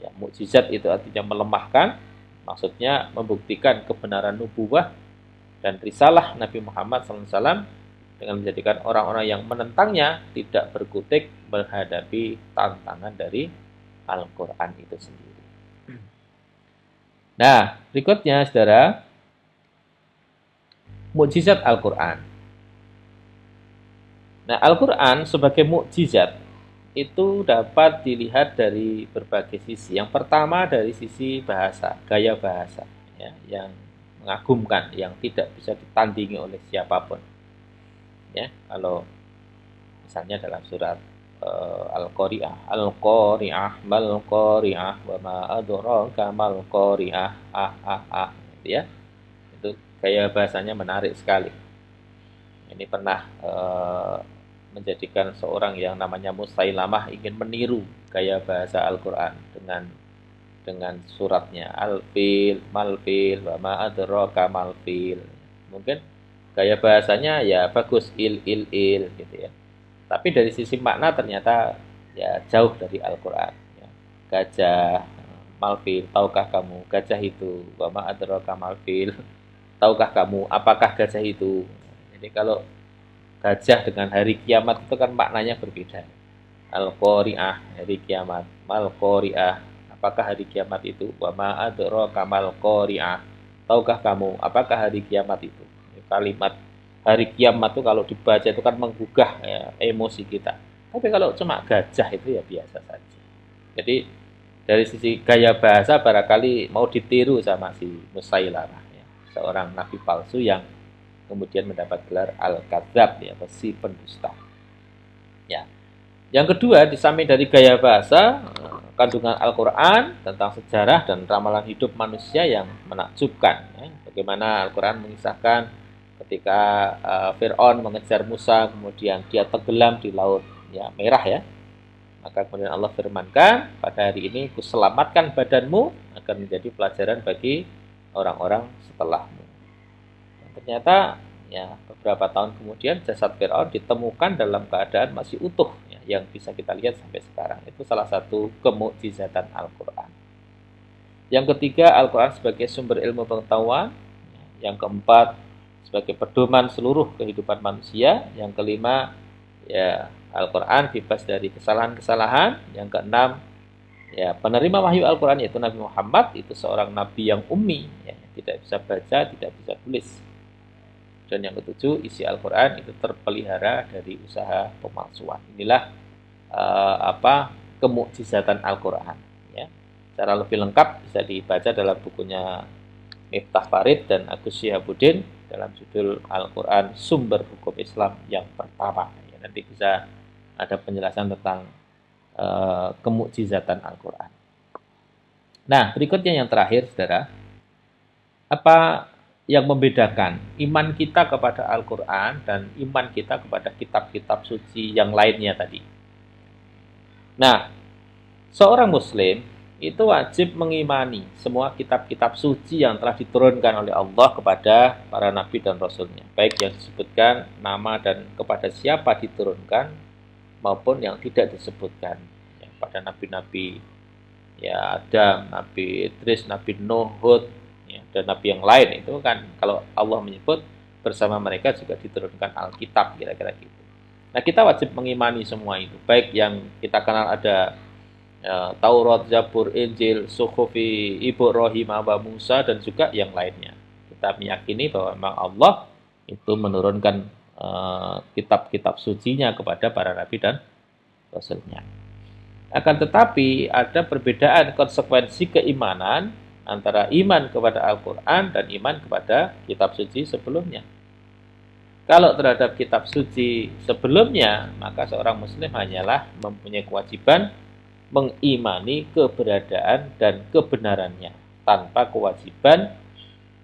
Ya, mukjizat itu artinya melemahkan, maksudnya membuktikan kebenaran nubuwah dan risalah Nabi Muhammad SAW dengan menjadikan orang-orang yang menentangnya tidak berkutik menghadapi tantangan dari Al-Quran itu sendiri. Nah, berikutnya, saudara, mukjizat Al-Quran. Nah, Al-Quran sebagai mukjizat itu dapat dilihat dari berbagai sisi. Yang pertama dari sisi bahasa, gaya bahasa, ya, yang mengagumkan, yang tidak bisa ditandingi oleh siapapun. Ya, kalau misalnya dalam surat Al-Qari'ah, mal qari'ah wa ma adraka mal qari'ah, gitu ya. Itu gaya bahasanya menarik sekali. Ini pernah menjadikan seorang yang namanya Musailamah ingin meniru gaya bahasa Al-Quran dengan suratnya Al-Fil, Mal-Fil, wa ma adraka mal-Fil. Mungkin gaya bahasanya ya bagus, il gitu ya. Tapi dari sisi makna ternyata ya jauh dari Al-Quran. Ya. Gajah, mal-Fil, tahukah kamu gajah itu? Wa ma adraka mal-Fil, tahukah kamu apakah gajah itu? Jadi kalau gajah dengan hari kiamat itu kan maknanya berbeda. Al-Qari'ah, hari kiamat. Mal-Qari'ah, apakah hari kiamat itu? Wa ma adraka mal-Qari'ah, tahukah kamu apakah hari kiamat itu? Kalimat hari kiamat itu kalau dibaca itu kan menggugah ya, emosi kita. Tapi kalau cuma gajah itu ya biasa saja. Jadi dari sisi gaya bahasa barangkali mau ditiru sama si Musailamah, ya, seorang nabi palsu yang kemudian mendapat gelar Al-Kadzab, ya, si pendusta. Ya. Yang kedua, di samping dari gaya bahasa, kandungan Al-Quran tentang sejarah dan ramalan hidup manusia yang menakjubkan. Ya. Bagaimana Al-Quran mengisahkan ketika Fir'aun mengejar Musa, kemudian dia tenggelam di laut, ya, merah, ya. Maka kemudian Allah firmankan, pada hari ini kuselamatkan badanmu agar menjadi pelajaran bagi orang-orang setelahmu. Ternyata ya beberapa tahun kemudian jasad Fir'aun ditemukan dalam keadaan masih utuh, ya, yang bisa kita lihat sampai sekarang. Itu salah satu kemukjizatan Al-Quran. Yang ketiga, Al-Quran sebagai sumber ilmu pengetahuan. Yang keempat, sebagai pedoman seluruh kehidupan manusia. Yang kelima, ya, Al-Quran bebas dari kesalahan-kesalahan. Yang keenam, ya, penerima wahyu Al-Quran yaitu Nabi Muhammad itu seorang nabi yang ummi, ya, tidak bisa baca, tidak bisa tulis. Dan yang ketujuh, isi Al-Quran itu terpelihara dari usaha pemalsuan. Inilah kemukjizatan Al-Quran. Ya. Secara lebih lengkap bisa dibaca dalam bukunya Miftah Farid dan Agus Syihabuddin dalam judul Al-Quran Sumber Hukum Islam yang pertama. Ya, nanti bisa ada penjelasan tentang kemukjizatan Al-Quran. Nah, berikutnya yang terakhir, saudara, apa yang membedakan iman kita kepada Al-Quran dan iman kita kepada kitab-kitab suci yang lainnya tadi. Nah, seorang Muslim itu wajib mengimani semua kitab-kitab suci yang telah diturunkan oleh Allah kepada para nabi dan rasulnya, baik yang disebutkan nama dan kepada siapa diturunkan maupun yang tidak disebutkan, ya, pada nabi-nabi, ya, Adam, Nabi Idris, Nabi Nuh, Hud, ya, dan nabi yang lain. Itu kan kalau Allah menyebut bersama mereka juga diturunkan Alkitab, kira-kira gitu. Nah, kita wajib mengimani semua itu, baik yang kita kenal ada ya, Taurat, Zabur, Injil, Suhufi Ibrahim, wa Musa, dan juga yang lainnya. Kita meyakini bahwa memang Allah itu menurunkan kitab-kitab sucinya kepada para nabi dan rasulnya. Akan tetapi ada perbedaan konsekuensi keimanan antara iman kepada Al-Quran dan iman kepada kitab suci sebelumnya. Kalau terhadap kitab suci sebelumnya, maka seorang muslim hanyalah mempunyai kewajiban mengimani keberadaan dan kebenarannya tanpa kewajiban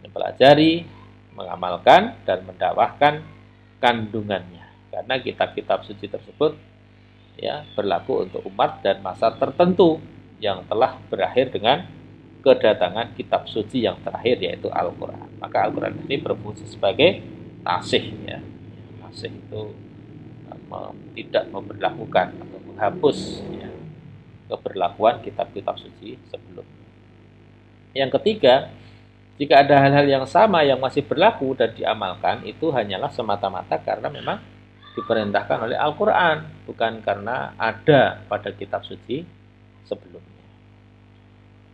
mempelajari, mengamalkan, dan mendakwahkan kandungannya. Karena kitab-kitab suci tersebut ya berlaku untuk umat dan masa tertentu yang telah berakhir dengan kedatangan kitab suci yang terakhir, yaitu Al-Quran. Maka Al-Quran ini berfungsi sebagai nasih, ya. Nasih itu tidak memberlakukan atau menghapus ya, keberlakuan kitab-kitab suci sebelumnya. Yang ketiga, jika ada hal-hal yang sama yang masih berlaku dan diamalkan, itu hanyalah semata-mata karena memang diperintahkan oleh Al-Quran, bukan karena ada pada kitab suci sebelumnya.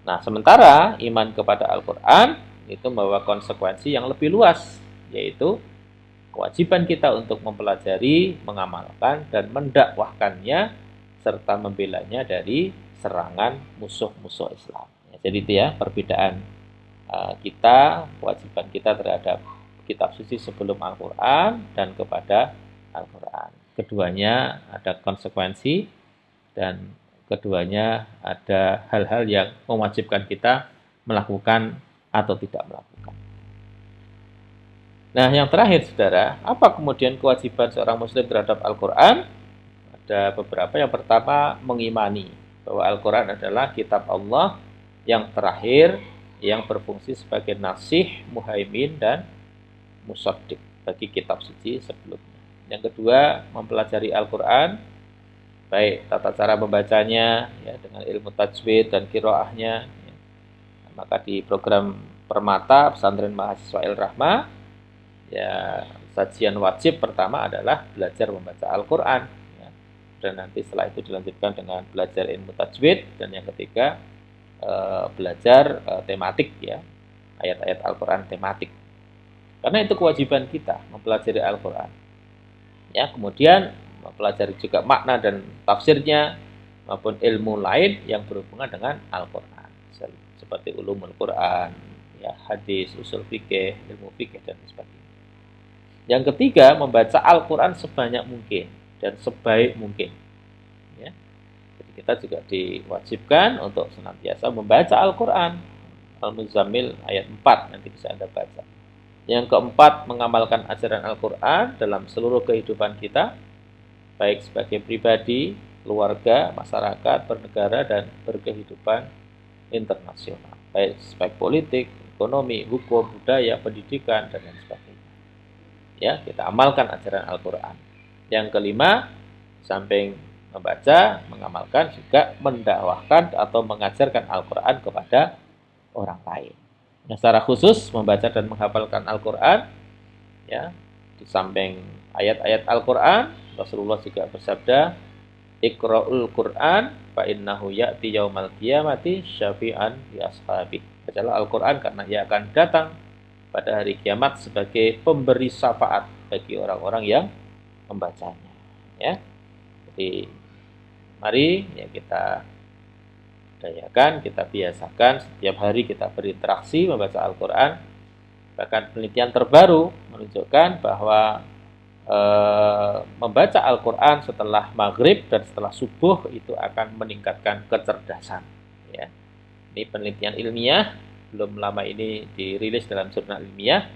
Nah, sementara iman kepada Al-Quran itu membawa konsekuensi yang lebih luas, yaitu kewajiban kita untuk mempelajari, mengamalkan, dan mendakwahkannya, serta membelanya dari serangan musuh-musuh Islam. Ya, jadi itu ya perbedaan kita, kewajiban kita terhadap kitab suci sebelum Al-Quran dan kepada Al-Quran. Keduanya ada konsekuensi dan keduanya ada hal-hal yang mewajibkan kita melakukan atau tidak melakukan. Nah, yang terakhir, saudara, apa kemudian kewajiban seorang muslim terhadap Al-Quran? Ada beberapa. Yang pertama, mengimani bahwa Al-Quran adalah kitab Allah yang terakhir, yang berfungsi sebagai nasih, muhaimin, dan musaddiq bagi kitab suci sebelumnya. Yang kedua, mempelajari Al-Quran, baik tata cara membacanya ya, dengan ilmu tajwid dan qiraahnya. Ya. Maka di program Permata Pesantren Mahasiswa Al-Rahmah, ya, sajian wajib pertama adalah belajar membaca Al-Quran. Ya. Dan nanti setelah itu dilanjutkan dengan belajar ilmu tajwid. Dan yang ketiga, belajar tematik, ya, ayat-ayat Al-Quran tematik. Karena itu kewajiban kita mempelajari Al-Quran. Ya, kemudian mempelajari juga makna dan tafsirnya maupun ilmu lain yang berhubungan dengan Al-Quran, seperti ulumul Quran, ya, hadis, usul fikih, ilmu fikih, dan sebagainya. Yang ketiga, membaca Al-Quran sebanyak mungkin dan sebaik mungkin. Ya. Jadi kita juga diwajibkan untuk senantiasa membaca Al-Quran. Al-Muzammil ayat 4 nanti bisa Anda baca. Yang keempat, mengamalkan ajaran Al-Quran dalam seluruh kehidupan kita, baik sebagai pribadi, keluarga, masyarakat, bernegara, dan berkehidupan internasional, baik aspek politik, ekonomi, hukum, budaya, pendidikan, dan lain sebagainya. Ya, kita amalkan ajaran Al-Quran. Yang kelima, samping membaca, mengamalkan, juga mendakwahkan atau mengajarkan Al-Quran kepada orang lain. Nah, secara khusus membaca dan menghafalkan Al-Quran, ya, di samping ayat-ayat Al-Quran, Rasulullah juga bersabda, Iqra'ul Quran fa innahu ya'ti yaumal qiyamati syafi'an li ashabi. Bacalah Al-Quran karena ia akan datang pada hari kiamat sebagai pemberi syafaat bagi orang-orang yang membacanya. Ya. Jadi mari ya kita budayakan, kita biasakan setiap hari kita berinteraksi membaca Al-Quran. Bahkan penelitian terbaru menunjukkan bahwa membaca Al-Quran setelah maghrib dan setelah subuh itu akan meningkatkan kecerdasan. Ya. Ini penelitian ilmiah, belum lama ini dirilis dalam jurnal ilmiah,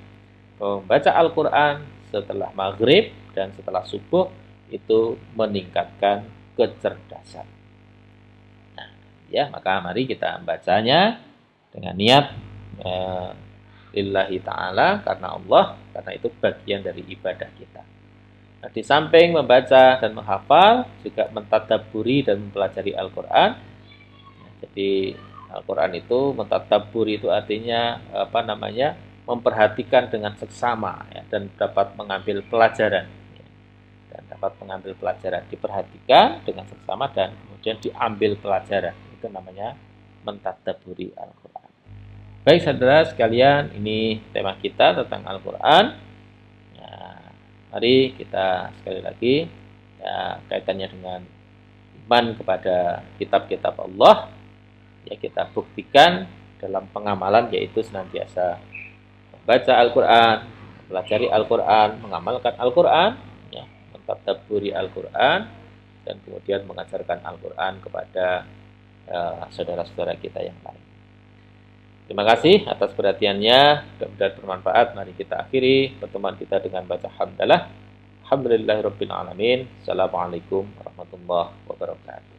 bahwa membaca Al-Quran setelah maghrib dan setelah subuh itu meningkatkan kecerdasan. Nah, ya, maka mari kita membacanya dengan niat lillahi ta'ala, karena Allah, karena itu bagian dari ibadah kita. Nah, di samping membaca dan menghafal, juga mentadabburi dan mempelajari Al-Quran. Nah, jadi Al-Quran itu, mentadabburi itu artinya memperhatikan dengan seksama, ya, dan dapat mengambil pelajaran. Ya, dan dapat mengambil pelajaran, diperhatikan dengan seksama dan kemudian diambil pelajaran. Itu namanya mentadabburi Al-Quran. Baik saudara sekalian, ini tema kita tentang Al-Quran. Mari kita sekali lagi ya, kaitannya dengan iman kepada kitab-kitab Allah, ya kita buktikan dalam pengamalan, yaitu senantiasa membaca Al-Quran, mempelajari Al-Quran, mengamalkan Al-Quran, ya, mentadabburi Al-Quran, dan kemudian mengajarkan Al-Quran kepada saudara-saudara kita yang lain. Terima kasih atas perhatiannya, mudah-mudahan bermanfaat. Mari kita akhiri pertemuan kita dengan baca hamdalah. Alhamdulillahirabbil alamin. Assalamualaikum warahmatullahi wabarakatuh.